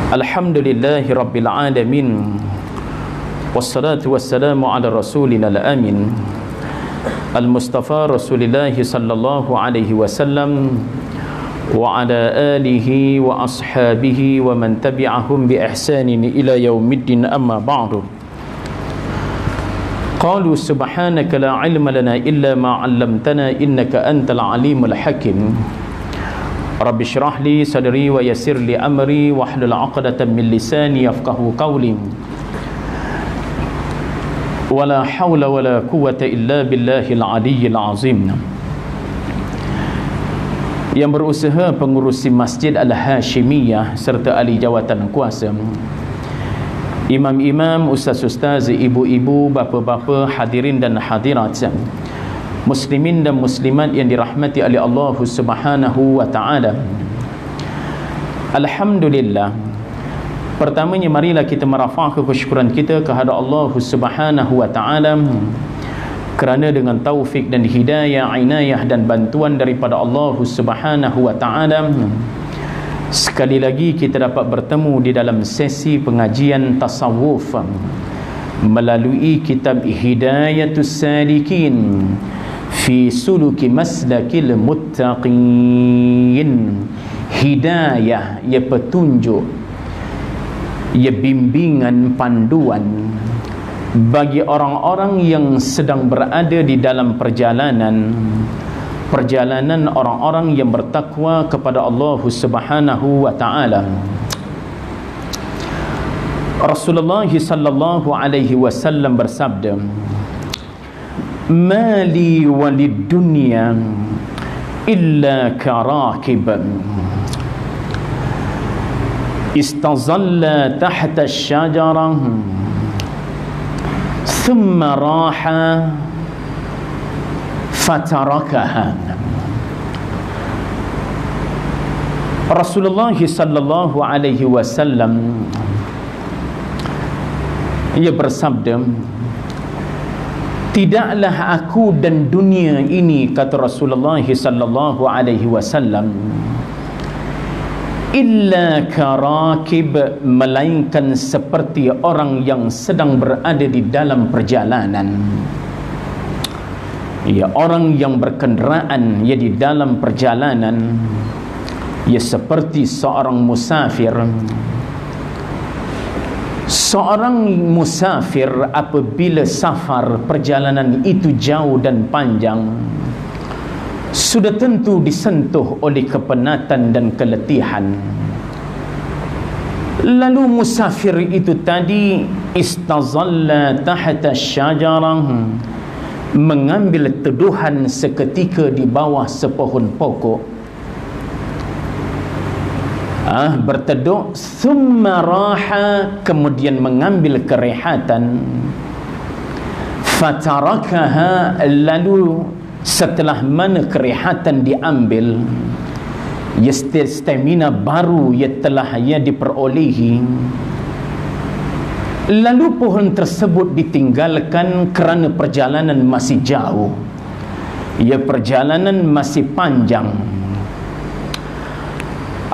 Alhamdulillahi Rabbil Alamin, wassalatu wassalamu ala rasulina al-amin al-mustafa rasulillahi sallallahu alaihi wasallam wa ala alihi wa ashabihi wa man tabi'ahum bi ihsanin ila yaumiddin, amma ba'du. Qalu subhanaka la ilma lana illa ma 'allamtana innaka antal alimul hakim. Rabbi syrah li sadri wa yassir li amri wahlul 'uqdatam min lisani yafqahu qawli. Wala haula wala quwwata illa billahil aliyyil azim. Yang berusaha pengurusi Masjid Al-Hashimiyah serta ahli jawatan kuasa, imam-imam, ustaz-ustaz, ibu-ibu, bapa-bapa, hadirin dan hadirat, muslimin dan muslimat yang dirahmati oleh Allah Subhanahu wa taala. Alhamdulillah. Pertamanya marilah kita merafa'kan kesyukuran kita kepada Allah Subhanahu wa taala kerana dengan taufik dan hidayah, inayah dan bantuan daripada Allah Subhanahu wa taala, sekali lagi kita dapat bertemu di dalam sesi pengajian tasawuf melalui kitab Hidayatus Salikin fi suluki maslakil muttaqin. Hidayah, ia petunjuk, ia bimbingan, panduan bagi orang-orang yang sedang berada di dalam perjalanan orang-orang yang bertakwa kepada Allah Subhanahu wa taala. Rasulullah sallallahu alaihi wasallam bersabda, "Mali walid dunya illa karakib istazalla tahta asy-syajarah thumma raha fatarakaha." Rasulullah sallallahu alaihi wasallam ia bersabda, tidaklah aku dan dunia ini, kata Rasulullah sallallahu alaihi wasallam, illa karakib, melainkan seperti orang yang sedang berada di dalam perjalanan. Ya, orang yang berkenderaan, ya, di dalam perjalanan, ya, seperti seorang musafir. Seorang musafir apabila safar, perjalanan itu jauh dan panjang, sudah tentu disentuh oleh kepenatan dan keletihan. Lalu musafir itu tadi istazalla tahta syajarah, mengambil teduhan seketika di bawah sepohon pokok, berteduh, thumma raha, kemudian mengambil kerehatan, fatarakaha, lalu setelah mana kerehatan diambil, ya, stamina baru ya telah ya diperolehi, lalu pohon tersebut ditinggalkan kerana perjalanan masih jauh, ya, perjalanan masih panjang.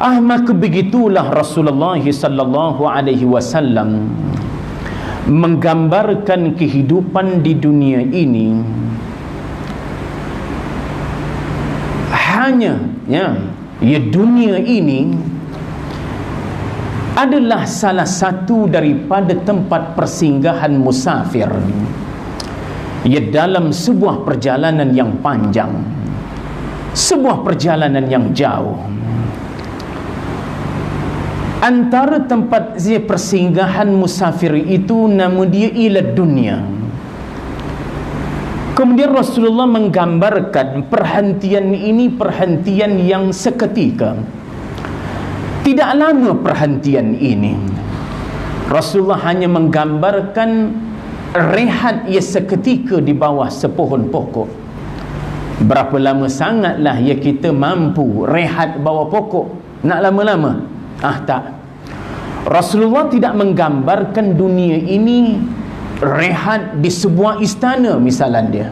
Maka begitulah Rasulullah sallallahu alaihi wasallam menggambarkan kehidupan di dunia ini hanya, ya, dunia ini adalah salah satu daripada tempat persinggahan musafir, ya, dalam sebuah perjalanan yang panjang, sebuah perjalanan yang jauh. Antara tempat persinggahan musafir itu nama dia ialah dunia. Kemudian Rasulullah menggambarkan perhentian ini perhentian yang seketika, tidak lama perhentian ini. Rasulullah hanya menggambarkan rehat ia seketika di bawah sepohon pokok. Berapa lama sangatlah ya kita mampu rehat bawah pokok? Nak lama-lama? Tak. Rasulullah tidak menggambarkan dunia ini rehat di sebuah istana misalnya,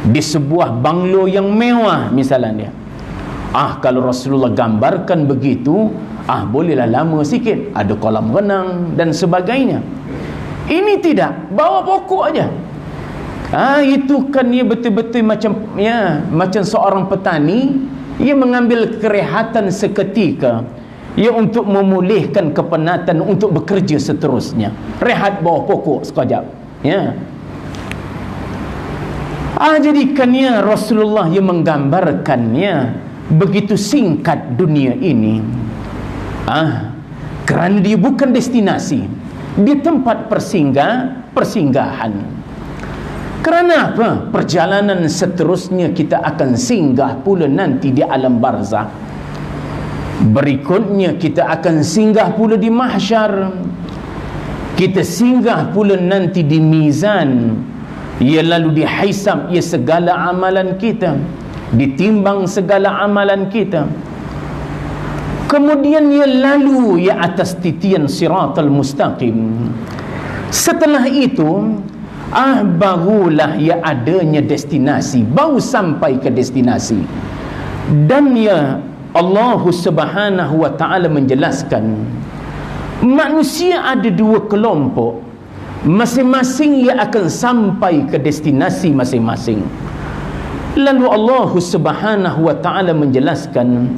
di sebuah banglo yang mewah misalnya. Kalau Rasulullah gambarkan begitu, bolehlah lama sikit, ada kolam renang dan sebagainya. Ini tidak, bawa pokok aja. Itu kan ia betul-betul macam seorang petani, ia mengambil kerehatan seketika, ia untuk memulihkan kepenatan untuk bekerja seterusnya. Rehat bawah pokok sekejap. Jadikannya Rasulullah yang menggambarkannya begitu singkat dunia ini. Kerana dia bukan destinasi, dia tempat persinggahan. Kerana apa? Perjalanan seterusnya kita akan singgah pula nanti di alam barzakh. Berikutnya kita akan singgah pula di mahsyar. Kita singgah pula nanti di mizan. Ia lalu dihisab segala amalan kita, ditimbang segala amalan kita. Kemudian ia lalu atas titian siratal mustaqim. Setelah itu barulah adanya destinasi, baru sampai ke destinasi. Dan Allah Subhanahu wa ta'ala menjelaskan, manusia ada dua kelompok, masing-masing ia akan sampai ke destinasi masing-masing. Lalu Allah Subhanahu wa ta'ala menjelaskan,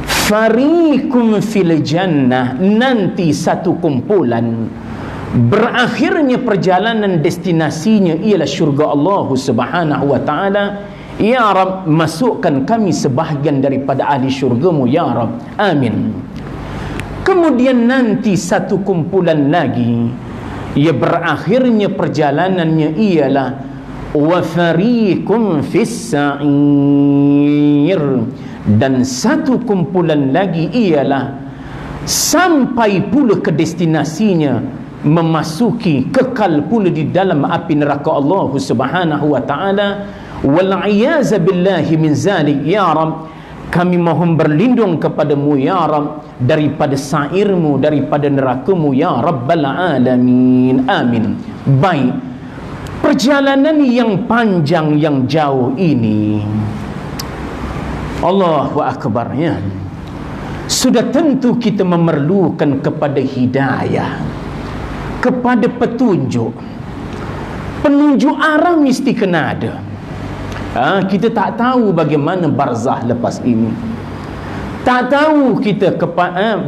fariqum fil jannah, nanti satu kumpulan berakhirnya perjalanan destinasinya ialah syurga Allah Subhanahu wa ta'ala. Ya Rab, masukkan kami sebahagian daripada ahli syurgamu ya Rab, amin. Kemudian nanti satu kumpulan lagi, ia berakhirnya perjalanannya ialah wa fariqum fis sa'ir, dan satu kumpulan lagi ialah sampai pula ke destinasinya, memasuki kekal pula di dalam api neraka Allah Subhanahu wa ta'ala. Wal iyaza billahi min zalik ya Rab, kami mohon berlindung kepadamu ya Rab daripada sa'irmu, daripada nerakamu ya Rabbal alamin, amin. Baik, perjalanan yang panjang yang jauh ini, Allahu Akbar, sudah tentu kita memerlukan kepada hidayah, kepada petunjuk. Penunjuk arah mesti kena ada. Kita tak tahu bagaimana barzakh lepas ini, tak tahu kita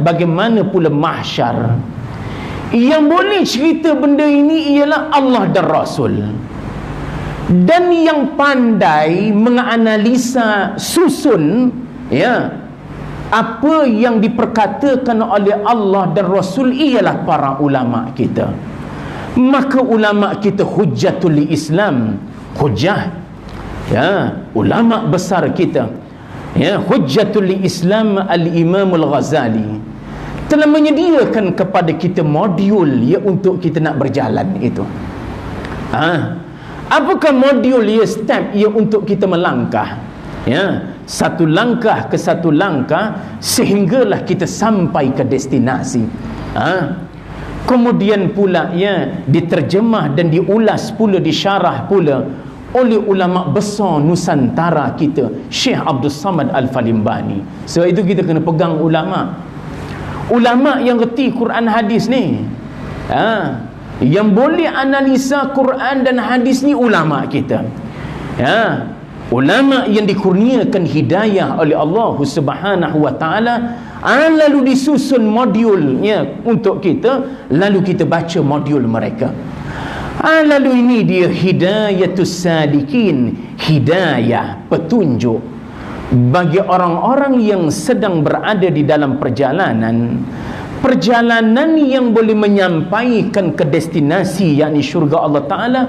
bagaimana pula mahsyar. Yang boleh cerita benda ini ialah Allah dan Rasul, dan yang pandai menganalisa susun apa yang diperkatakan oleh Allah dan Rasul ialah para ulama kita. Maka ulama kita hujjatul Islam, hujjah, ulama besar kita, hujjatul Islam Al-Imam Al-Ghazali telah menyediakan kepada kita modul untuk kita nak berjalan itu. Apakah modul step untuk kita melangkah? Satu langkah ke satu langkah sehinggalah kita sampai ke destinasi. Kemudian pula diterjemah dan diulas pula, disyarah pula oleh ulama besar Nusantara kita, Syekh Abdul Samad Al-Falimbani. Sebab itu kita kena pegang ulama yang reti Quran hadis ni. Yang boleh analisa Quran dan hadis ni ulama kita. Ulama yang dikurniakan hidayah oleh Allah Subhanahu wa ta'ala, lalu disusun modulnya untuk kita, lalu kita baca modul mereka. Lalu ini dia hidayatus sadikin, hidayah, petunjuk bagi orang-orang yang sedang berada di dalam perjalanan yang boleh menyampaikan ke destinasi, yakni syurga Allah Ta'ala.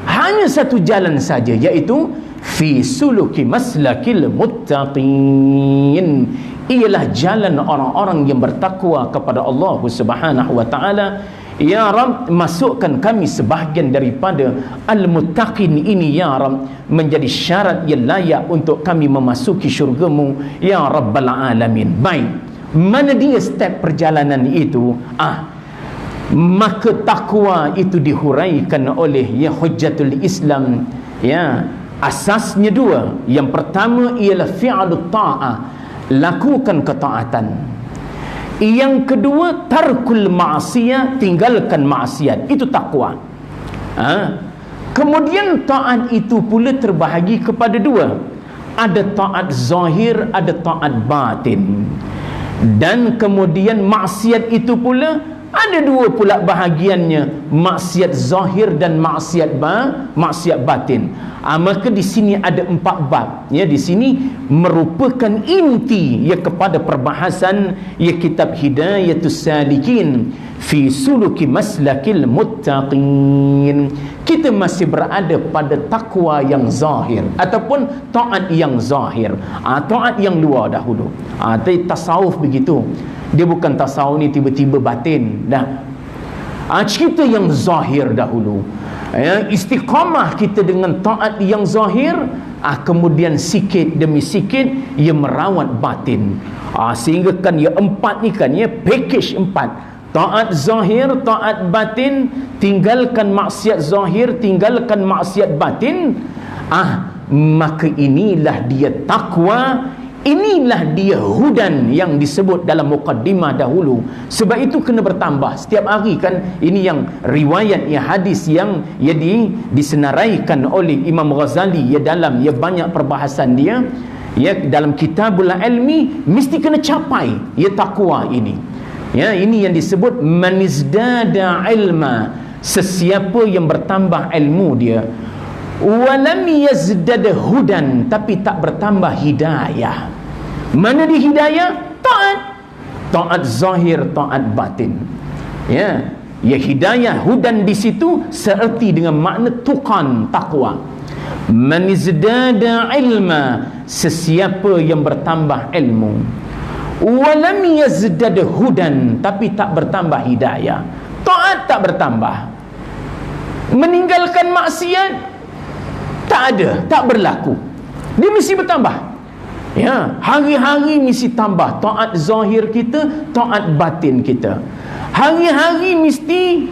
Hanya satu jalan saja, iaitu fi suluki maslakil muttaqin, ialah jalan orang-orang yang bertakwa kepada Allah Subhanahu wa ta'ala. Ya Rab, masukkan kami sebahagian daripada al-muttaqin ini ya Rab, menjadi syarat yang layak untuk kami memasuki syurgamu ya Rabbal alamin. Baik, mana dia step perjalanan itu? Maka takwa itu dihuraikan oleh hujjatul Islam. Asasnya dua. Yang pertama ialah fi'alut ta'ah, lakukan ketaatan. Yang kedua, tarkul ma'siyah, tinggalkan maksiat. Itu takwa. Kemudian taat itu pula terbahagi kepada dua. Ada taat zahir, ada taat batin. Dan kemudian maksiat itu pula ada dua pula bahagiannya, maksiat zahir dan maksiat batin. Maka di sini ada 4 bab. Ya, di sini merupakan inti ya kepada perbahasan ya kitab Hidayatus Salikin fi suluki maslakil muttaqin. Kita masih berada pada takwa yang zahir ataupun taat yang zahir. Taat yang luar dahulu. Tapi tasawuf begitu. Dia bukan tasawuf ni tiba-tiba batin dah. Cerita yang zahir dahulu. Istiqamah kita dengan taat yang zahir, kemudian sikit demi sikit ia merawat batin. Sehingga kan ya 4 ni kan ya package 4. Taat zahir, taat batin, tinggalkan maksiat zahir, tinggalkan maksiat batin. Maka inilah dia takwa. Inilah dia hudan yang disebut dalam muqaddimah dahulu. Sebab itu kena bertambah setiap hari kan. Ini yang riwayat ya, hadis yang ya disenaraikan oleh Imam Ghazali ya dalam ya banyak perbahasan dia ya dalam Kitabul Ilmi. Mesti kena capai ya takwa ini. Ya, ini yang disebut manizdada ilma, sesiapa yang bertambah ilmu dia, walam yazdad hudan, tapi tak bertambah hidayah. Mana di hidayah? Taat zahir, taat batin. Ya, hidayah hudan di situ seerti dengan makna tuqan, takwa. Man izdada ilma, sesiapa yang bertambah ilmu, walam yazdad hudan, tapi tak bertambah hidayah. Taat tak bertambah, meninggalkan maksiat tak ada, tak berlaku. Dia mesti bertambah. Ya, hari-hari mesti tambah taat zahir kita, taat batin kita. Hari-hari mesti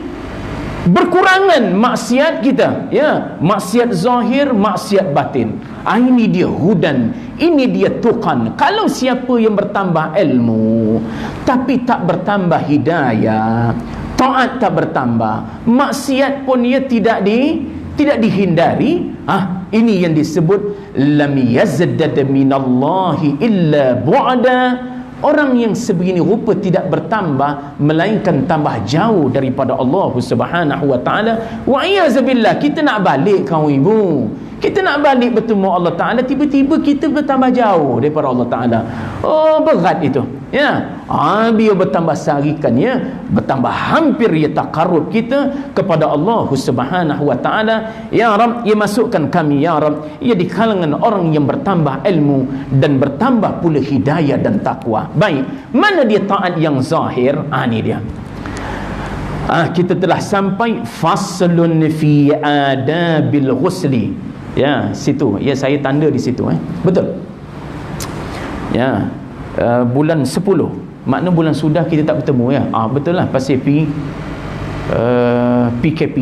berkurangan maksiat kita. Ya, maksiat zahir, maksiat batin. Ini dia hudan, ini dia tuqan. Kalau siapa yang bertambah ilmu tapi tak bertambah hidayah, taat tak bertambah, maksiat pun ia tidak dihindari, ini yang disebut lam yazdad minallahi illa bu'da. Orang yang sebegini rupa tidak bertambah melainkan tambah jauh daripada Allah Subhanahu wa taala. Wa iyazabillah, kita nak balik kaum ibu, kita nak balik bertemu Allah Ta'ala, tiba-tiba kita bertambah jauh daripada Allah Ta'ala. Berat itu. Ya, biar bertambah sarikan ya, bertambah hampir ya takarrub kita kepada Allah Subhanahu wa taala. Ya Rabb, ya masukkan kami ya Rabb ya di kalangan orang yang bertambah ilmu dan bertambah pula hidayah dan takwa. Baik, mana dia taat yang zahir? Ini dia. Kita telah sampai faslun fi adabil ghusli. Ya, situ. Ya, saya tanda di situ. Betul. Ya, bulan 10. Makna bulan sudah kita tak bertemu ya. Betul lah, pasal PKP.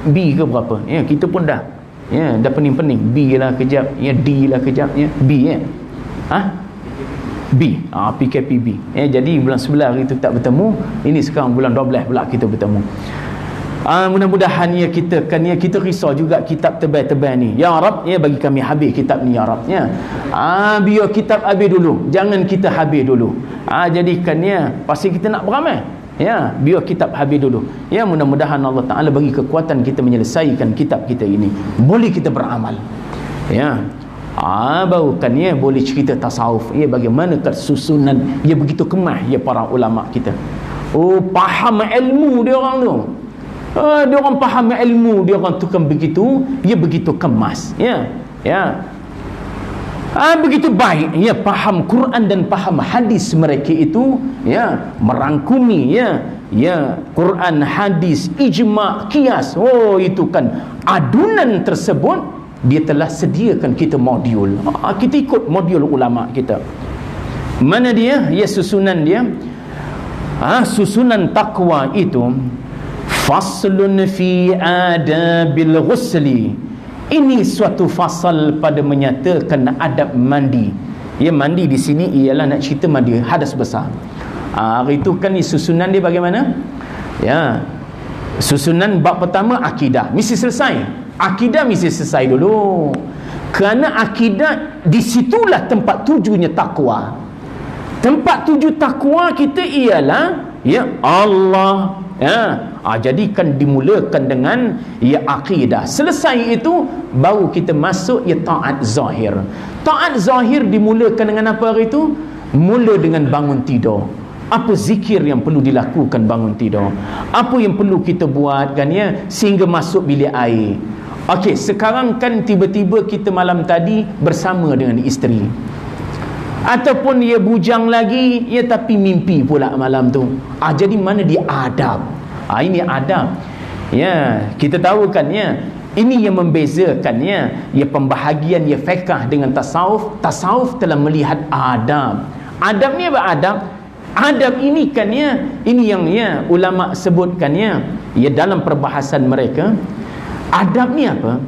B ke berapa? Ya, kita pun dah. Ya, dah pening-pening. B lah kejap, ya, D lah kejap, ya. B ya. B. PKPB. Jadi bulan 11 hari tu tak bertemu. Ini sekarang bulan 12 pula kita bertemu. Mudah-mudahan ya kita kan ya kita risau juga kitab tebal-tebal ni. Ya Rab, ya bagi kami habis kitab ni ya Rab ya. Biar kitab habis dulu. Jangan kita habis dulu. Jadikan ya pasti kita nak beramal. Ya, biar kitab habis dulu. Ya, mudah-mudahan Allah Taala bagi kekuatan kita menyelesaikan kitab kita ini. Boleh kita beramal. Ya. Baru kan ya boleh cerita tasawuf. Ya, bagaimana susunan ya begitu kemah ya para ulama kita. Faham ilmu dia orang tu. Dia orang faham ilmu dia orang tu kan begitu, dia begitu kemas ya. Begitu baik ya, faham Quran dan faham hadis mereka itu ya, merangkumi ya Quran, hadis, ijma', qiyas. Itu kan adunan tersebut dia telah sediakan kita modul. Kita ikut modul ulama kita. Mana dia? Ya, susunan dia. Susunan takwa itu faslun fi adabil ghusli. Ini suatu fasal pada menyatakan adab mandi. Ya, mandi di sini ialah nak cerita mandi hadas besar. Hari tu kan susunan dia bagaimana? Ya, susunan bab pertama akidah mesti selesai. Akidah mesti selesai dulu. Kerana akidah di situlah tempat tujunya takwa. Tempat tuju takwa kita ialah ya Allah. Ya, jadikan dimulakan dengan ya akidah. Selesai itu baru kita masuk ya taat zahir. Taat zahir dimulakan dengan apa hari itu? Mula dengan bangun tidur. Apa zikir yang perlu dilakukan bangun tidur? Apa yang perlu kita buat kan ya sehingga masuk bilik air? Okey, sekarang kan tiba-tiba kita malam tadi bersama dengan isteri. Ataupun dia bujang lagi, ya tapi mimpi pula malam tu. Jadi mana dia adab? Ini adab. Ya, kita tahu kan ya, ini yang membezakan ya pembahagian ya fiqh dengan tasawuf. Tasawuf telah melihat adab. Adab ni apa adab? Adab ini kan ya, ini yang ya ulama sebutkan ya dalam perbahasan mereka. Adab ni apa?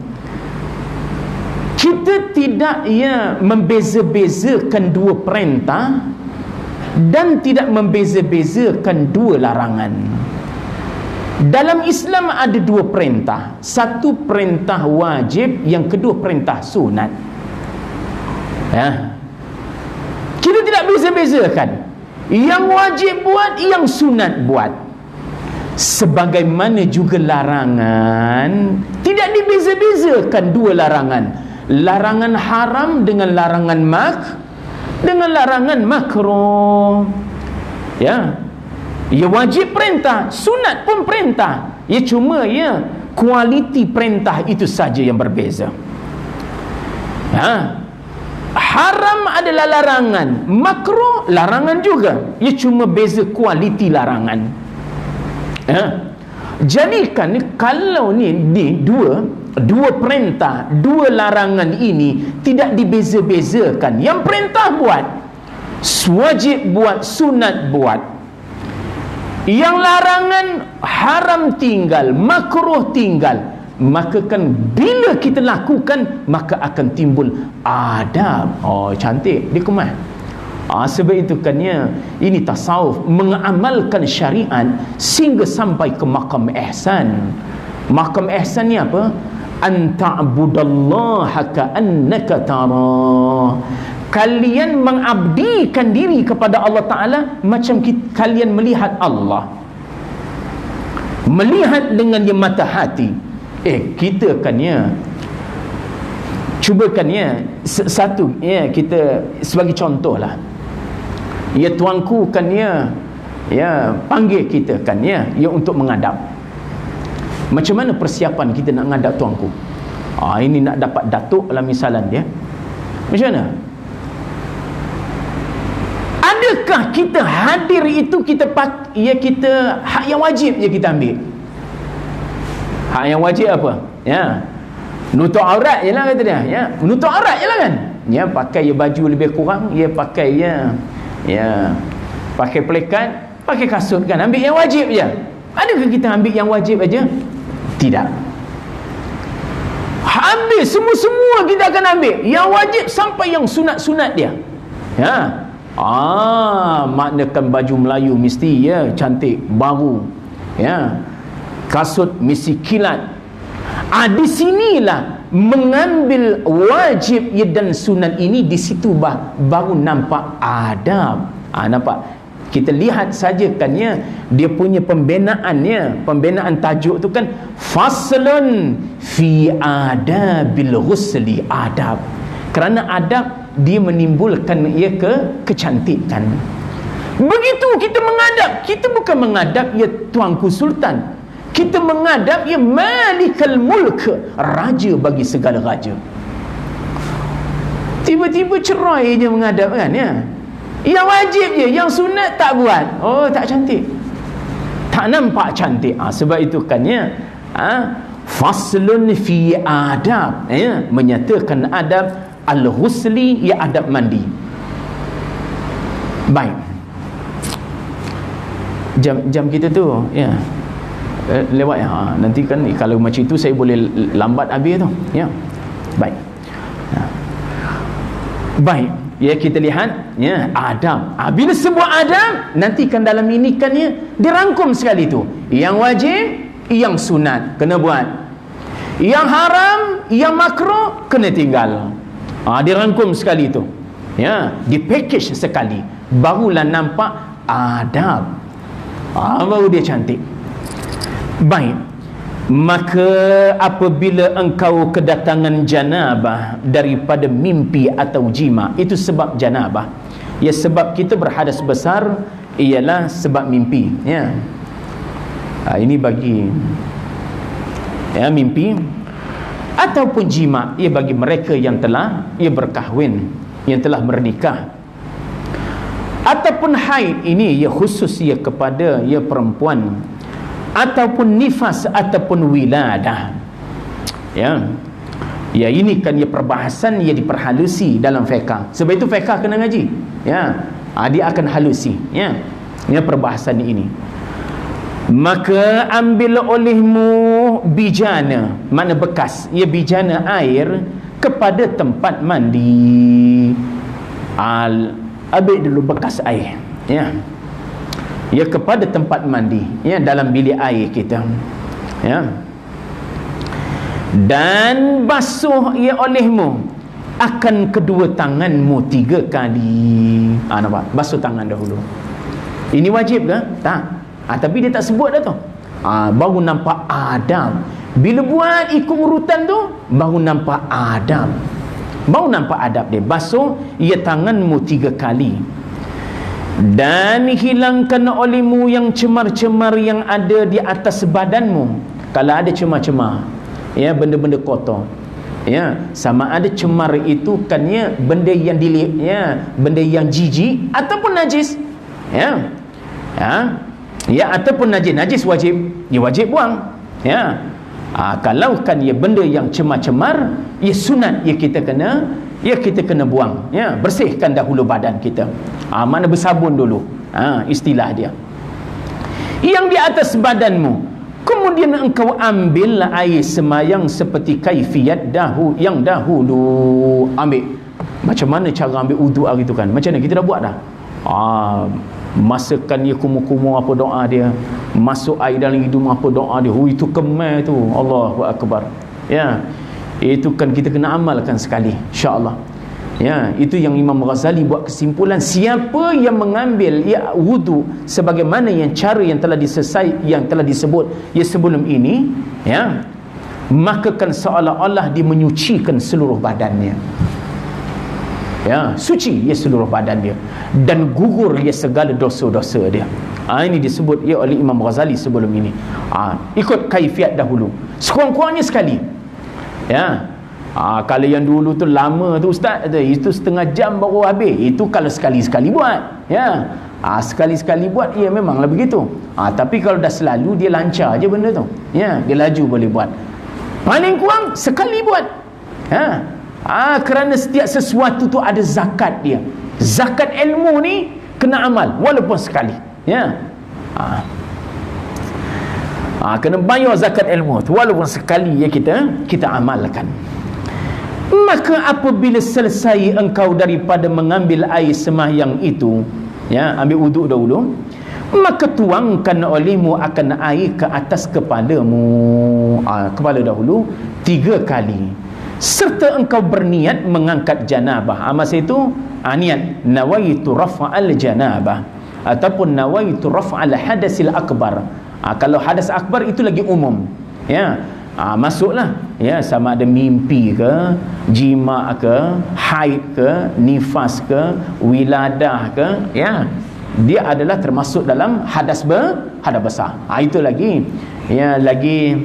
Kita tidak membeza-bezakan dua perintah dan tidak membeza-bezakan dua larangan. Dalam Islam ada dua perintah. Satu perintah wajib, yang kedua perintah sunat. Ya. Kita tidak beza-bezakan. Yang wajib buat, yang sunat buat. Sebagaimana juga larangan, tidak dibeza-bezakan dua larangan. Larangan haram dengan larangan makruh. Ya. Ya wajib perintah, sunat pun perintah. Ya cuma ya kualiti perintah itu saja yang berbeza. Ya. Haram adalah larangan, makruh larangan juga. Ya cuma beza kualiti larangan. Ya. Jadi kan kalau ni dua perintah, dua larangan ini tidak dibeza-bezakan. Yang perintah buat, wajib buat, sunat buat. Yang larangan haram tinggal, makruh tinggal. Maka kan bila kita lakukan, maka akan timbul adab. Cantik, dia kemas. Sebab itu kan ya, ini tasawuf mengamalkan syariat sehingga sampai ke maqam ihsan. Maqam ihsan ni apa? An ta'budallaha ka'annaka tarah. Kalian mengabdikan diri kepada Allah Ta'ala macam kalian melihat Allah. Melihat dengan yang mata hati. Kita kan ya, cubakan ya, satu ya, kita sebagai contoh lah. Ya tuanku kan ya panggil kita kan ya untuk menghadap. Macam mana persiapan kita nak menghadap tuanku? Ini nak dapat datuk dalam misalan dia. Macam mana? Adakah kita hadir itu kita hak yang wajib je kita ambil? Hak yang wajib apa? Ya. Nutup aurat je lah kata dia. Ya. Nutup aurat je lah kan. Ya, pakai baju lebih kurang, ya pakai pakai pelekat, pakai kasut kan. Ambil yang wajib je. Adakah kita ambil yang wajib aja? Tidak. Ambil semua kita akan ambil. Yang wajib sampai yang sunat-sunat dia. Ya. Maknakan baju Melayu mesti ya cantik, baru. Ya. Kasut mesti kilat. Di sinilah mengambil wajib dan sunat ini, di situ baru nampak adab. Nampak? Kita lihat saja kan ya, dia punya pembenaannya, pembenaan tajuk tu kan faslun fi adabil ghusli, adab. Kerana adab dia menimbulkan kecantikan. Begitu kita mengadap, kita bukan mengadap ya tuanku sultan. Kita menghadap ya Malikal Mulk, raja bagi segala raja. Tiba-tiba cerai je menghadap kan ya. Yang wajib je, yang sunat tak buat. Tak cantik. Tak nampak cantik. Sebab itu kan ya, faslun fi adab, ya, menyatakan adab al-ghusli, ya adab mandi. Baik. Jam kita tu ya lewat ya. Nanti kan kalau macam itu saya boleh lambat habis tu ya. Baik. Baik. Ya, kita lihat ya, adab. Bila sebut adab, nanti kan dalam ini kan ya, dirangkum sekali tu. Yang wajib, yang sunat kena buat. Yang haram, yang makruh kena tinggal. Dirangkum sekali tu. Ya, dipackage sekali. Barulah nampak adab. Baru dia cantik. Baik. Maka apabila engkau kedatangan janabah daripada mimpi atau jima, itu sebab janabah. Ya, sebab kita berhadas besar ialah sebab mimpi. Ya. Ini bagi ya, mimpi ataupun jima, ia bagi mereka yang telah berkahwin, yang telah bernikah. Ataupun haid, ini ia khusus ia kepada ia perempuan. Ataupun nifas ataupun wiladah. Ya. Ya, ini kan ia perbahasan ia diperhalusi dalam fiqh. Sebab itu fiqh kena ngaji. Ya. Dia akan halusi. Ya. Ini perbahasan ini. Maka ambil olehmu bijana, mana bekas, ia bijana air kepada tempat mandi. Ambil dulu bekas air. Ya. Ya, kepada tempat mandi, ya, dalam bilik air kita. Ya. Dan basuh ia olehmu akan kedua tanganmu 3 kali. Nampak? Basuh tangan dahulu. Ini wajib ke? Tak. Tapi dia tak sebut dah tu. Baru nampak adab. Bila buat ikut urutan tu, baru nampak adab. Baru nampak adab dia. Basuh ia tanganmu 3 kali. Dan hilangkan olehmu yang cemar-cemar yang ada di atas badanmu. Kalau ada cemar-cemar, ya, benda-benda kotor, ya, sama ada cemar itu kan ya benda yang ya, benda yang jijik ataupun najis. Ya. Ya, ataupun najis wajib, ya wajib buang. Ya. Kalau kan ya benda yang cemar-cemar, ya sunat ya kita kena buang. Ya, bersihkan dahulu badan kita. Mana bersabun dulu. Istilah dia. Yang di atas badanmu, kemudian engkau ambil air semayang seperti kaifiat yang dahulu ambil. Macam mana cara ambil wudu hari tu kan? Macam mana kita dah buat dah? Masukkan dia kumu-kumu apa doa dia, masuk air dalam hidung apa doa dia. Itu kemar tu. Allahu akbar. Ya. Itu kan kita kena amalkan sekali, insya-Allah. Ya, itu yang Imam Ghazali buat kesimpulan, siapa yang mengambil wudu sebagaimana yang cara yang telah disebut sebelum ini, ya, maka kan seolah-olah dia menyucikan seluruh badannya. Ya, suci seluruh badan dia dan gugur segala dosa-dosa dia. Ini disebut oleh Imam Ghazali sebelum ini. Ikut kaifiat dahulu. Sekurang-kurangnya sekali. Ya. Kalau yang dulu tu lama tu ustaz, itu setengah jam baru habis. Itu kalau sekali-sekali buat. Ya. Sekali-sekali buat, ya memanglah begitu. Tapi kalau dah selalu, dia lancar je benda tu. Ya, dia laju boleh buat. Paling kurang sekali buat. Ya. Kerana setiap sesuatu tu ada zakat dia. Zakat ilmu ni kena amal walaupun sekali. Ya. Kena bayar zakat ilmu tu walaupun sekali ya kita amalkan. Maka apabila selesai engkau daripada mengambil air sembahyang itu, ya, ambil wuduk dahulu, maka tuangkan olehmu akan air ke atas kepalamu, kepala dahulu 3 kali, serta engkau berniat mengangkat janabah. Masa itu niat nawaitu raf'al janabah ataupun nawaitu raf'al hadasil akbar. Kalau hadas akbar itu lagi umum, ya. Masuklah, ya, sama ada mimpi ke, jima ke, haid ke, nifas ke, wiladah ke, ya, dia adalah termasuk dalam hadas besar. Itu lagi, ya, lagi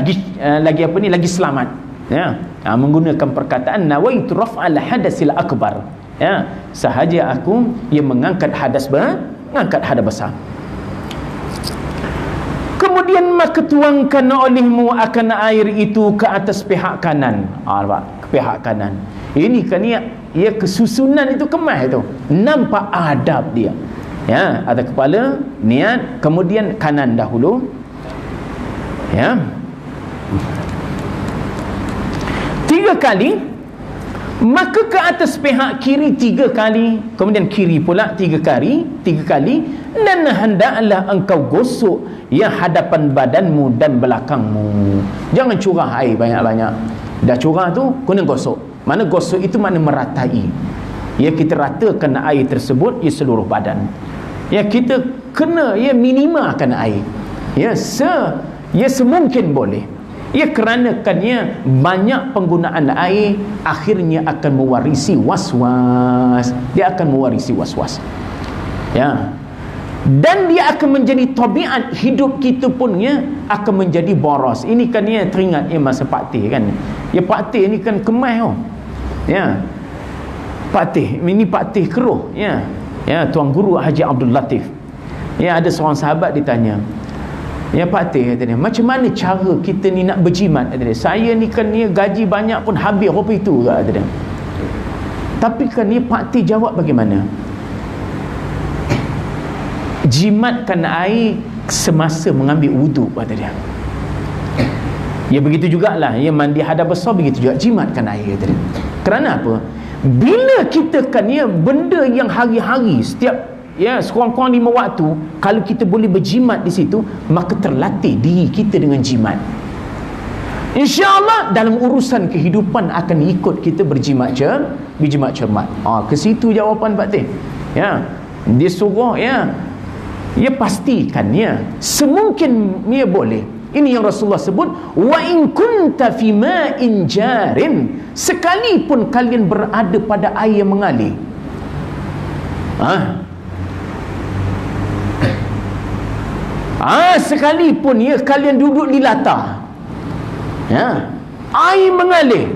lagi selamat, ya. Menggunakan perkataan nawaitu raf'al hadasil akbar, ya, sahaja aku yang mengangkat hadas besar. Kemudian maka tuangkan olehmu akan air itu ke atas pihak kanan. Ke pihak kanan. Ini kan ia kesusunan itu kemas itu. Nampak adab dia. Ya, atas kepala, niat, kemudian kanan dahulu. Ya. 3 kali. maka ke atas pihak kiri 3 kali, kemudian kiri pula 3 kali, dan hendaklah engkau gosok hadapan badanmu dan belakangmu. Jangan curah air banyak-banyak. Dah curah tu kena gosok. Mana gosok itu mana meratai. Kita ratakan air tersebut seluruh badan. Kita kena minimalkan air. Semungkin boleh. Kerana banyak penggunaan air akhirnya akan mewarisi was-was. Dia akan mewarisi was-was. Dan dia akan menjadi tabiat hidup kita pun akan menjadi boros. Ini kan teringat masa Pak Teh kan. Pak Teh ni kan kemas Pak Teh, ini Pak Teh Keruh Tuan Guru Haji Abdul Latif. Ada seorang sahabat ditanya, Pak Teh kata dia, macam mana cara kita ni nak berjimat? Kata dia, saya ni kan gaji banyak pun habis apa itu kata dia. Tapi kan Pak Teh jawab bagaimana? Jimatkan air semasa mengambil wuduk kata dia. Begitu jugalah mandi hadas besar, begitu juga jimatkan air kata dia. Kerana apa? Bila kita kan benda yang hari-hari setiap sekurang-kurang 5 waktu, kalau kita boleh berjimat di situ, maka terlatih diri kita dengan jimat. InsyaAllah dalam urusan kehidupan akan ikut kita berjimat cermat. Ke situ jawapan Pak Teh. Dia suruh pastikan semungkin boleh. Ini yang Rasulullah sebut, wa in kunta fi ma'in jarin, sekalipun kalian berada pada air yang mengalir. Sekalipun kalian duduk di latar, air mengalir,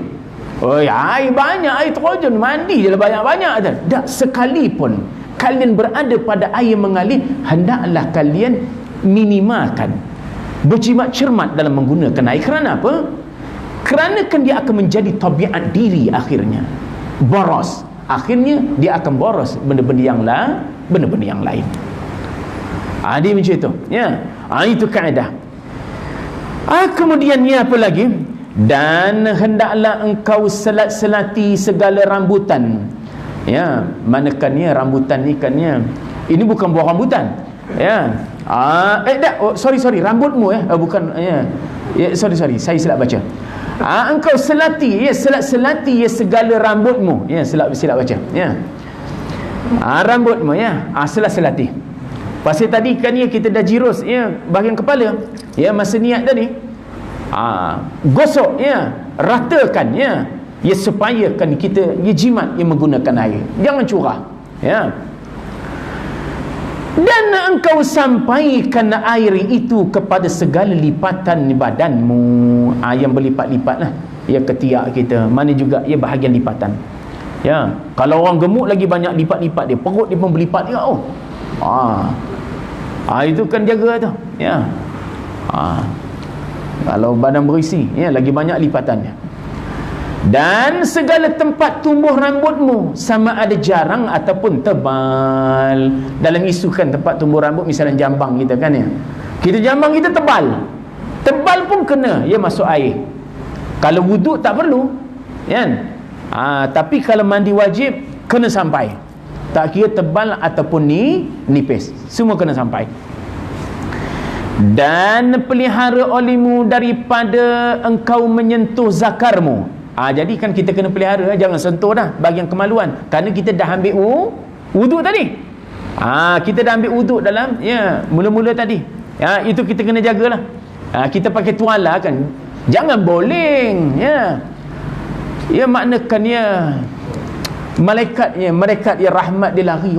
air banyak, air terjun, mandi je lah banyak-banyak. Tak, sekalipun kalian berada pada air mengalir, hendaklah kalian minimalkan berjimat cermat dalam menggunakan air. Kerana apa? Kerana kan dia akan menjadi tabiat diri akhirnya boros. Akhirnya dia akan boros benda-benda yang lain. Dia macam itu. Itu kaedah. Kemudian apa lagi? Dan hendaklah engkau selat-selati segala rambutan. Manakan rambutan ni kan ini bukan buah rambutan. Sorry, rambutmu bukan sorry, saya silap baca. Engkau selati selat-selati segala rambutmu. Silap baca. Rambutmu selat-selati. Pasal tadi kan kita dah jirus bahagian kepala masa niat tadi. Gosok ratakan supaya kan kita jimat menggunakan air. Jangan curah. Dan engkau sampaikan air itu kepada segala lipatan badanmu. Yang berlipat-lipat lah ketiak kita, mana juga bahagian lipatan. Kalau orang gemuk lagi banyak lipat-lipat dia, perut dia pun berlipat juga. Itu kan jaga tu. Kalau badan berisi lagi banyak lipatannya. Dan segala tempat tumbuh rambutmu, sama ada jarang ataupun tebal. Dalam isu kan tempat tumbuh rambut, misalnya jambang kita kan kita jambang kita tebal pun kena masuk air. Kalau wuduk tak perlu tapi kalau mandi wajib kena sampai, tak kira tebal ataupun nipis, semua kena sampai. Dan pelihara olehmu daripada engkau menyentuh zakarmu. Jadi kan kita kena pelihara, jangan sentuh dah bahagian kemaluan, kerana kita dah ambil wuduk tadi. Kita dah ambil wuduk dalam mula-mula tadi. Itu kita kena jagalah. Kita pakai tuala kan, jangan boling. Maknakan malaikat rahmat dia lari.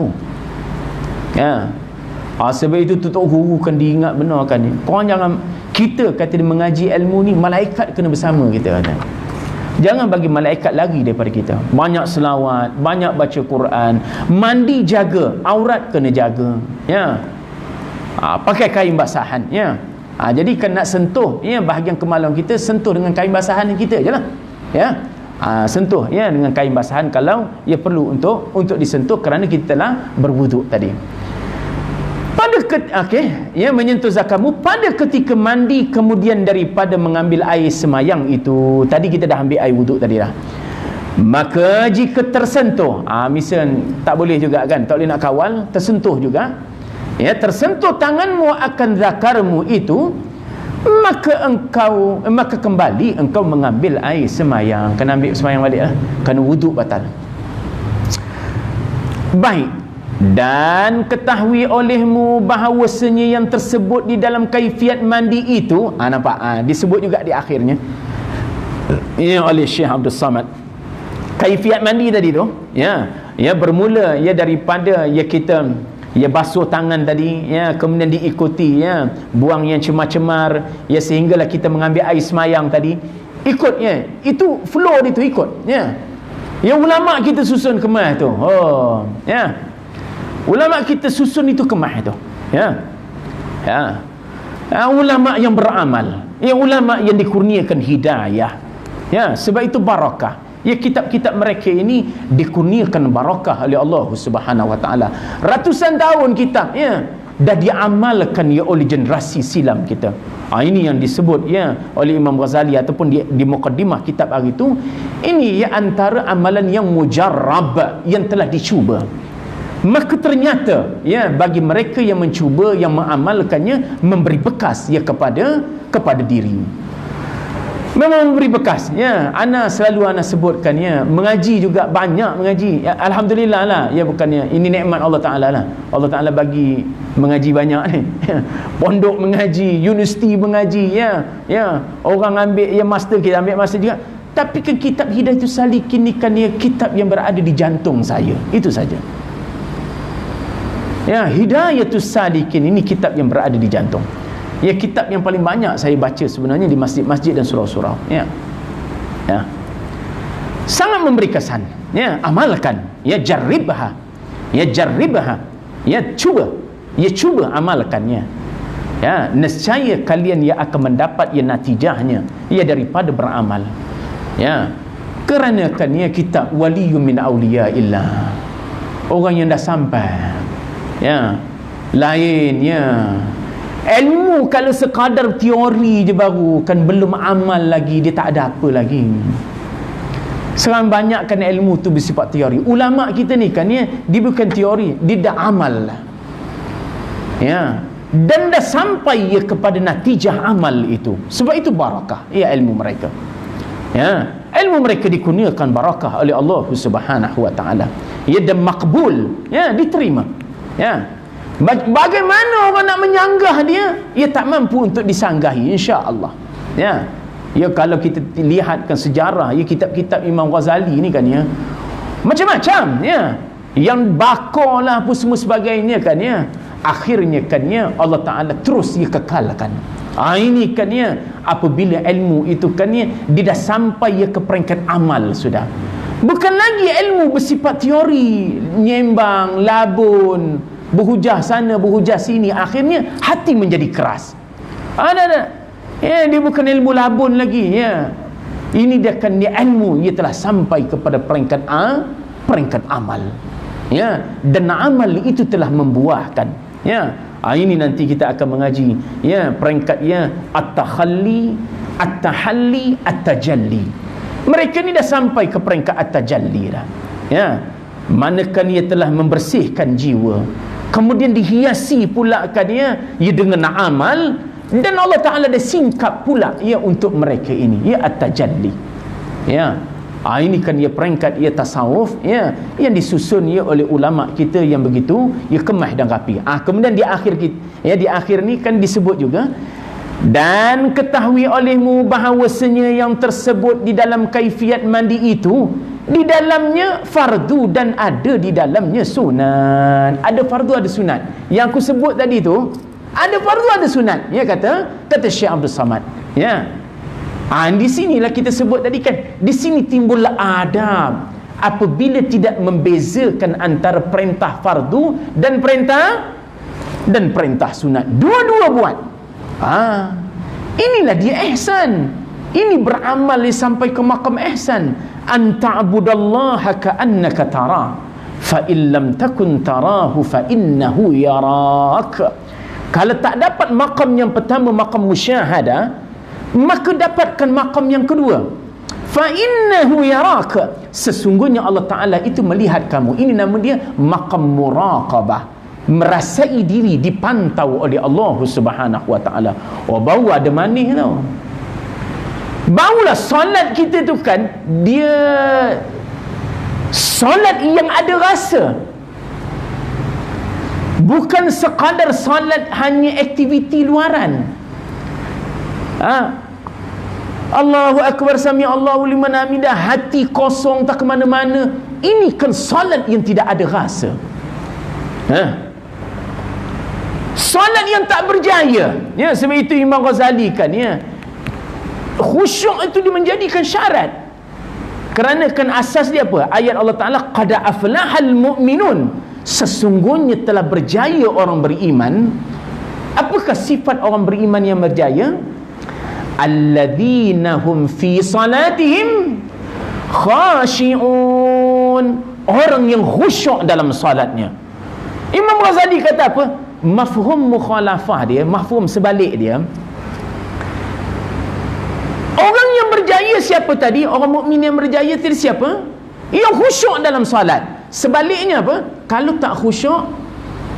Sebab itu tutup guru kan diingat benar kan korang jangan, kita kata dia mengaji ilmu ni, malaikat kena bersama kita kata. Jangan bagi malaikat lari daripada kita. Banyak selawat, banyak baca Quran, mandi jaga, aurat kena jaga. Pakai kain basahan. Jadi kan nak sentuh bahagian kemaluan kita, sentuh dengan kain basahan kita je lah. Sentuh dengan kain basahan kalau perlu untuk disentuh, kerana kita telah berwuduk tadi. Menyentuh zakarmu pada ketika mandi, kemudian daripada mengambil air semayang itu. Tadi kita dah ambil air wuduk tadi dah. Maka jika tersentuh, misal tak boleh juga kan, tak boleh nak kawal, tersentuh juga, ya, tersentuh tanganmu akan zakarmu itu, maka kembali engkau mengambil air semayang. Kena ambil semayang balik lah, kerana wuduk batal. Baik, dan ketahui olehmu bahawasanya yang tersebut di dalam kaifiat mandi itu, nampak, disebut juga di akhirnya, ya, oleh Syekh Abdul Samad. Kaifiat mandi tadi tu, ya bermula ya daripada kita basuh tangan tadi, ya, kemudian diikuti, ya, buang yang cemar-cemar, ya, sehinggalah kita mengambil air semayang tadi, ikut, ya, itu flow itu ikut, ya. Ya, ulama kita susun kemah tu, ya, ulama kita susun itu kemah tu, ya, ulama yang beramal, ya, ulama yang dikurniakan hidayah, ya, sebab itu barakah. Ya, kitab-kitab mereka ini dikurniakan barakah oleh Allah Subhanahu wa taala. Ratusan tahun kitab, ya, dah diamalkan, ya, oleh generasi silam kita. Ini yang disebut, ya, oleh Imam Ghazali ataupun di muqaddimah kitab hari itu, ini, ya, antara amalan yang mujarrab, yang telah dicuba. Maka ternyata, ya, bagi mereka yang mencuba, yang mengamalkannya, memberi bekas, ya, kepada diri. Memang memberi bekas, ya. Selalu sebutkan, ya, mengaji juga banyak mengaji, ya, alhamdulillah lah, ya, bukannya ini nikmat Allah Taala lah. Allah Taala bagi mengaji banyak ni. Pondok mengaji, universiti mengaji, ya. Orang ambil, ya, master, kita ambil master juga. Tapi kan kitab Hidayatus Salikin ni kan, ya, kitab yang berada di jantung saya. Itu saja. Ya, Hidayatus Salikin ini kitab yang berada di jantung. Ya, kitab yang paling banyak saya baca sebenarnya di masjid-masjid dan surau-surau, ya. Sangat memberi kesan, ya. Amalkan, ya, jarribha, ya, cuba amalkannya, ya. Nescaya kalian, ya, akan mendapat, ya, natijahnya, ya, daripada beramal, ya. Kerana kan, ya, kitab waliyun min awliyaillah, orang yang dah sampai, ya. Lain, ya, ilmu kalau sekadar teori je baru, kan belum amal lagi, dia tak ada apa lagi. Sekarang banyak kan ilmu tu bersifat teori. Ulama kita ni kan, ya, dia bukan teori, dia dah amal, ya, dan dah sampai, ya, kepada natijah amal itu. Sebab itu barakah, ya, ilmu mereka, ya, ilmu mereka dikurniakan barakah oleh Allah Subhanahu wa taala, ya, dan makbul, ya, diterima, ya. Bagaimana orang nak menyanggah dia? Ia tak mampu untuk disanggahi, insya-Allah. Ya. Ya, kalau kita lihatkan sejarah, ya, kitab-kitab Imam Ghazali ni kan, ya, macam-macam, ya, yang bakar lah apa semua sebagainya kan, ya. Akhirnya kan, ya, Allah Taala terus, ya, kekalkan. Ini kan, ya, apabila ilmu itu kan, ya, dia dah sampai, ya, ke peringkat amal sudah. Bukan lagi ilmu bersifat teori, nyembang, labun, berhujah sana, berhujah sini, akhirnya hati menjadi keras. Ya, dia bukan ilmu labun lagi, ya. Ini dia kan, dia ilmu, ia telah sampai kepada peringkat amal, ya, dan amal itu telah membuahkan, ya. Ini nanti kita akan mengaji, ya, peringkat, ya, at-takhalli, at-tahalli, at-tajalli. Mereka ni dah sampai ke peringkat at-tajalli dah, ya. Manakah ia telah membersihkan jiwa, kemudian dihiasi pula kan, ya, dengan amal, dan Allah Ta'ala dah singkap pula, ya, untuk mereka ini, ya, at-tajalli, ya. Ini kan, ya, peringkat, ya, tasawuf, ya, yang disusun, ya, oleh ulama kita yang begitu, ya, kemah dan rapi. Kemudian di akhir di akhir ni kan disebut juga, dan ketahui olehmu bahawasanya yang tersebut di dalam kaifiat mandi itu, di dalamnya fardu dan ada di dalamnya sunat. Ada fardu, ada sunat. Yang aku sebut tadi tu, ada fardu, ada sunat, ya, kata Syekh Abdul Samad, ya. Di sinilah kita sebut tadi kan, di sini timbul adab apabila tidak membezakan antara perintah fardu dan perintah sunat. Dua-dua buat. Inilah dia ihsan. Ini beramal sampai ke makam ihsan. Anta'budallaha ka'annaka tara, fa illam takun tarahu fa innahu yarak. Kalau tak dapat makam yang pertama, makam musyahadah, maka dapatkan makam yang kedua, fa innahu yaraka, sesungguhnya Allah Ta'ala itu melihat kamu. Ini nama dia maqam muraqabah, merasai diri dipantau oleh Allah Subhanahu wa Ta'ala. Bau ada manis tau. Baulah solat kita tu kan, dia solat yang ada rasa, bukan sekadar solat hanya aktiviti luaran. Allahu Akbar, sami Allahu liman hamidah, hati kosong tak ke mana-mana. Ini kan solat yang tidak ada rasa. Solat yang tak berjaya. Ya, sebab itu Imam Ghazali kan, ya, khusyuk itu dimenjadikan syarat. Kerana kan asas dia apa? Ayat Allah Ta'ala, qad aflahal mu'minun, sesungguhnya telah berjaya orang beriman. Apakah sifat orang beriman yang berjaya? Alladzina hum fi salatihim khashi'un, orang yang khusyuk dalam salatnya. Imam Ghazali kata apa? Mafhum mukhalafah dia, mafhum sebalik dia, orang yang berjaya siapa tadi? Orang mukmin yang berjaya tadi siapa? Yang khusyuk dalam salat. Sebaliknya apa? Kalau tak khusyuk,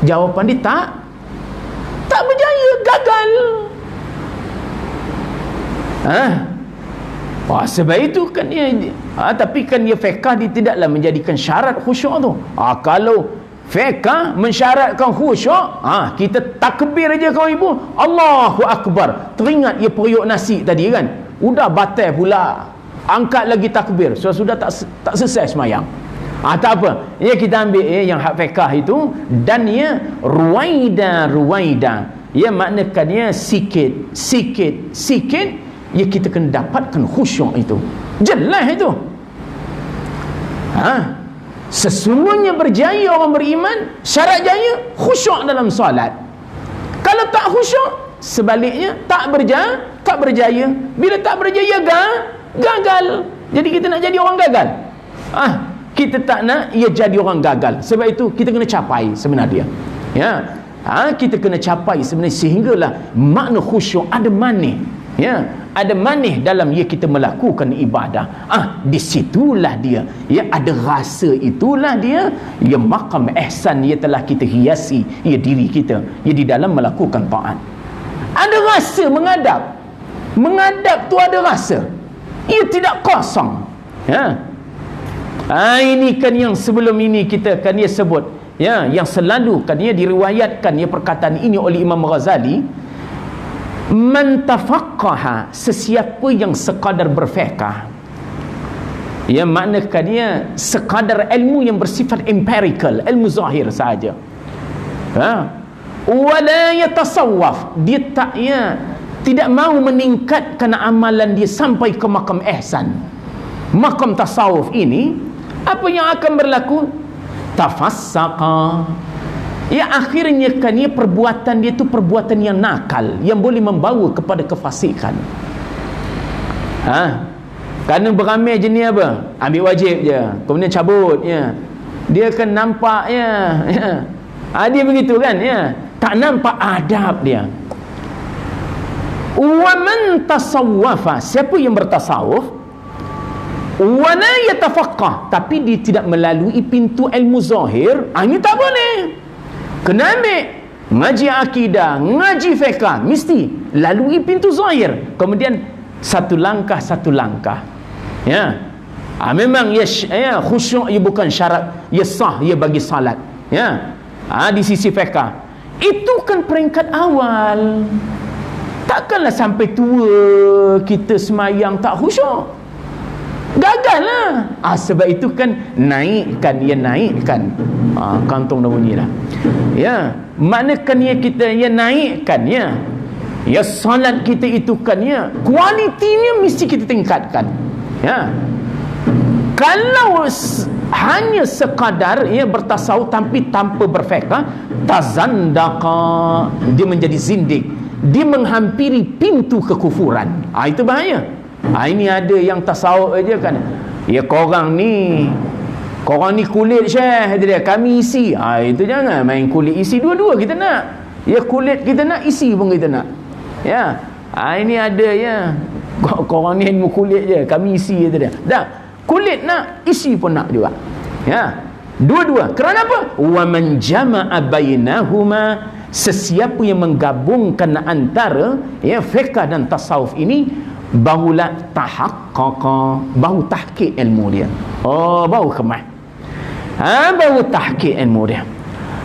jawapan dia tak berjaya, gagal. Sebab itu kan dia, tapi kan dia fiqh dia tidaklah menjadikan syarat khusyuk tu. Kalau fiqh mensyaratkan khusyuk, kita takbir aja kawan ibu, Allahu Akbar, teringat dia periuk nasi tadi kan, udah batal pula, angkat lagi takbir, sudah tak selesai semayang. Tak apa, ya kita ambil yang hak fiqh itu, dan ya ruwaida, ya maknakannya sikit, ya kita kena dapatkan khusyuk itu. Jelas itu. Sesungguhnya berjaya orang beriman, syarat jaya khusyuk dalam solat. Kalau tak khusyuk, sebaliknya tak berjaya. Bila tak berjaya, gagal. Jadi kita nak jadi orang gagal? Kita tak nak ia jadi orang gagal. Sebab itu kita kena capai sebenarnya. Ya. Kita kena capai sebenarnya, sehinggalah makna khusyuk ada manis. Ya, ada manis dalam kita melakukan ibadah. Disitulah dia, ya, ada rasa, itulah dia, ya, maqam ihsan, ya, telah kita hiasi, ya, diri kita, ya, di dalam melakukan taat. Ada rasa mengadap tu ada rasa, ia tidak kosong. Ya. Ini kan yang sebelum ini kita kan dia sebut, ya, yang selalu kan dia diriwayatkan, ya, perkataan ini oleh Imam Ghazali. Man tafaqqaha, sesiapa yang sekadar berfiqh, ya, maknakan dia sekadar ilmu yang bersifat empirical, ilmu zahir saja. Wala yatasawwaf, dia tidak mahu meningkatkan amalan dia sampai ke makam ihsan, makam tasawuf ini. Apa yang akan berlaku? Tafassaqa, ya, akhirnya kan ya, perbuatan dia tu perbuatan yang nakal, yang boleh membawa kepada kefasikan. Kerana beramai jenis apa? Ambil wajib je, kemudian cabut, ya. Dia kan nampak, ya. Dia begitu kan, ya. Tak nampak adab dia. Wa man tasawwafa, siapa yang bertasawuf, wa la yatafaqqah, tapi dia tidak melalui pintu ilmu zahir, ini tak boleh. Kena ambil ngaji akidah, ngaji fiqh, mesti lalui pintu zahir, kemudian satu langkah, ya. Memang ya, khusyuk ia bukan syarat, ia sah, ia bagi salat, ya. Di sisi fiqh itu kan peringkat awal. Takkanlah sampai tua kita semayang tak khusyuk, gagal lah. Sebab itu kan naikkan. Kantong dah bunyi dah, ya. Maknakan ya, kita ya naikkan, ya, ya, salat kita itu kan, ya, kualitinya mesti kita tingkatkan, ya. Kalau hanya sekadar, ya, bertasawuf tapi tanpa berfiqh, tazandaqa, dia menjadi zindik, dia menghampiri pintu kekufuran. Itu bahaya. Ini ada yang tasawuf aja kan, ya, korang ni kulit syekh dia, kami isi. Itu jangan main kulit isi, dua-dua kita nak. Ya, kulit kita nak, isi pun kita nak. Ya. Ini ada, ya, Korang ni ilmu kulit je, kami isi je dia. Dah, kulit nak, isi pun nak juga. Ya. Dua-dua. Kerana apa? Wa man jama'a bainahuma, sesiapa yang menggabungkan antara ya fiqh dan tasawuf ini, barulah tahaqqaqa, baru tahqiq ilmu dia. Oh, baru kemas. Baru tahqiq ilmu dia.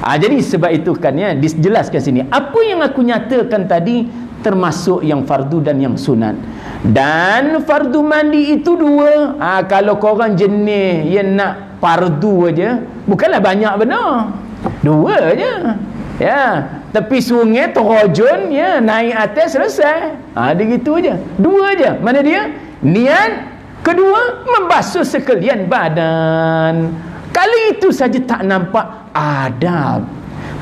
Jadi sebab itu kan ya, dijelaskan sini apa yang aku nyatakan tadi termasuk yang fardu dan yang sunat. Dan fardu mandi itu dua. Kalau korang jenis yang nak fardu aja, bukanlah banyak benar, dua aja. Ya, tepi sungai terjun ya, naik atas selesai. Dia gitu aja. Dua aja. Mana dia? Niat. Kedua, membasuh sekalian badan. Kali itu saja tak nampak adab.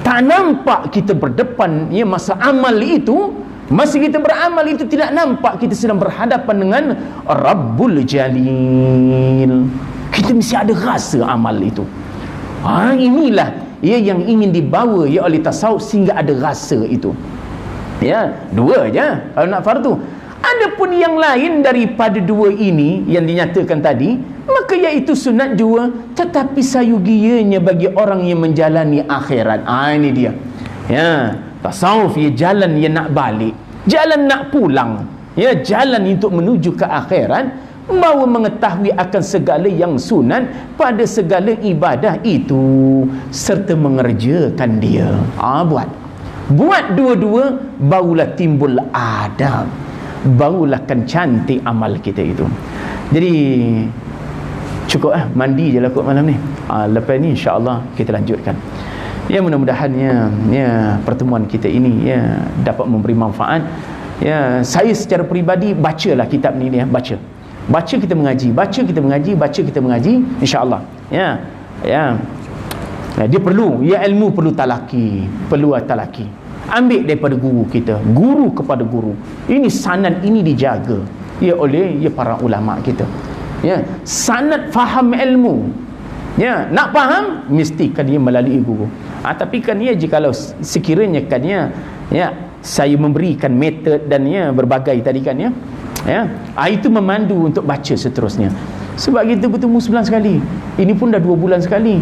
Tak nampak kita berdepan ya masa amal itu. Masa kita beramal itu tidak nampak kita sedang berhadapan dengan Rabbul Jalil. Kita mesti ada rasa amal itu. Inilah ya yang ingin dibawa ya oleh tasawuf sehingga ada rasa itu. Ya, dua aja kalau nak fardu. Adapun yang lain daripada dua ini yang dinyatakan tadi, maka iaitu sunat jua, tetapi sayugianya bagi orang yang menjalani akhirat. Ini dia. Ya, tasawuf ya jalan yang nak balik, jalan nak pulang, ya jalan untuk menuju ke akhirat. Bahawa mengetahui akan segala yang sunat pada segala ibadah itu serta mengerjakan dia. Buat dua-dua, barulah timbul adab, barulah kan cantik amal kita itu. Jadi cukup mandi je lah kot malam ni. Lepas ni insya-Allah kita lanjutkan. Ya, mudah-mudahan ya pertemuan kita ini ya dapat memberi manfaat. Ya, saya secara peribadi bacalah kitab ni ya, baca kita mengaji, baca kita mengaji, insya-Allah. Ya. Dia perlu, ya ilmu perlu talaki. Ambil daripada guru kita, guru kepada guru. Ini sanad ini dijaga ya oleh ya para ulama kita. Ya, sanad faham ilmu. Ya, nak faham mesti kan dia melalui guru. Tapi kan ya jikalau sekiranya kan ya saya memberikan metod dan ya berbagai tadi kan ya. Itu memandu untuk baca seterusnya. Sebab kita bertemu sebulan sekali. Ini pun dah 2 bulan sekali.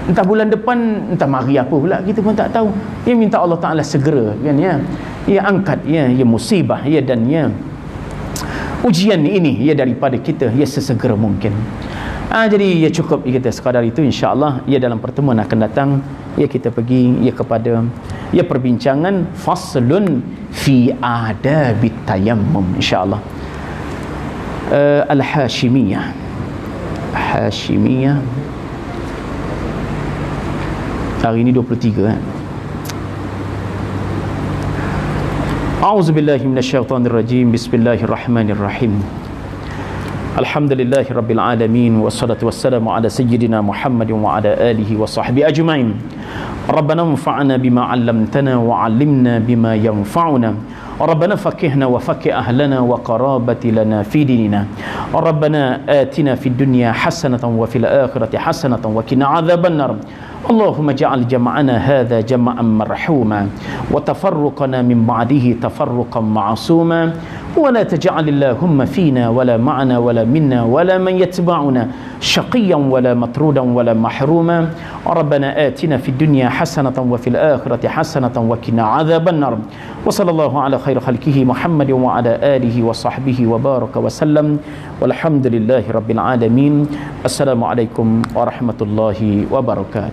Entah bulan depan, entah mari apa pula, kita pun tak tahu. Ya, minta Allah Ta'ala segera kan ya. Ya angkat ya musibah ya dan ya ujian ini ya daripada kita ya sesegera mungkin. Jadi ya cukup kita sekadar itu, insya-Allah ya dalam pertemuan akan datang ya kita pergi ya kepada ya perbincangan faslun fi adabit tayammum, insya-Allah. Al-Hashimiyah hari ini 23 A'udzubillahi minasyaitonirrajim. Bismillahirrahmanirrahim. Alhamdulillahi rabbil alamin, wassalatu wassalamu ala sayyidina Muhammadin wa ala alihi wa sahbihi ajma'in. Rabbana anfa'na bima 'allamtana wa 'allimna bima yanfa'una. Rabbana faqihna wa faqih ahlana wa qarabati lana fi dinina. Rabbana atina fid dunya hasanatan wa fil akhirati hasanatan wa qina 'adzabannar. Allahumma ja'al jama'ana hadha jama'an marhuma wa tafarruqana min ba'dihi tafarruqan ma'suma wa la taj'al Allahumma fina wala ma'ana wala minna wala man yatba'una shaqiyan wala matrudan wala mahruma. Rabbana atina fid dunya hasanatan wa fil akhirati hasanatan wa qina 'adzabannar. Wa sallallahu ala khairi khalqihi Muhammadin wa ala alihi wa sahbihi wa baraka wa sallam. Walhamdulillahi rabbil alamin. Assalamualaikum warahmatullahi wabarakatuh.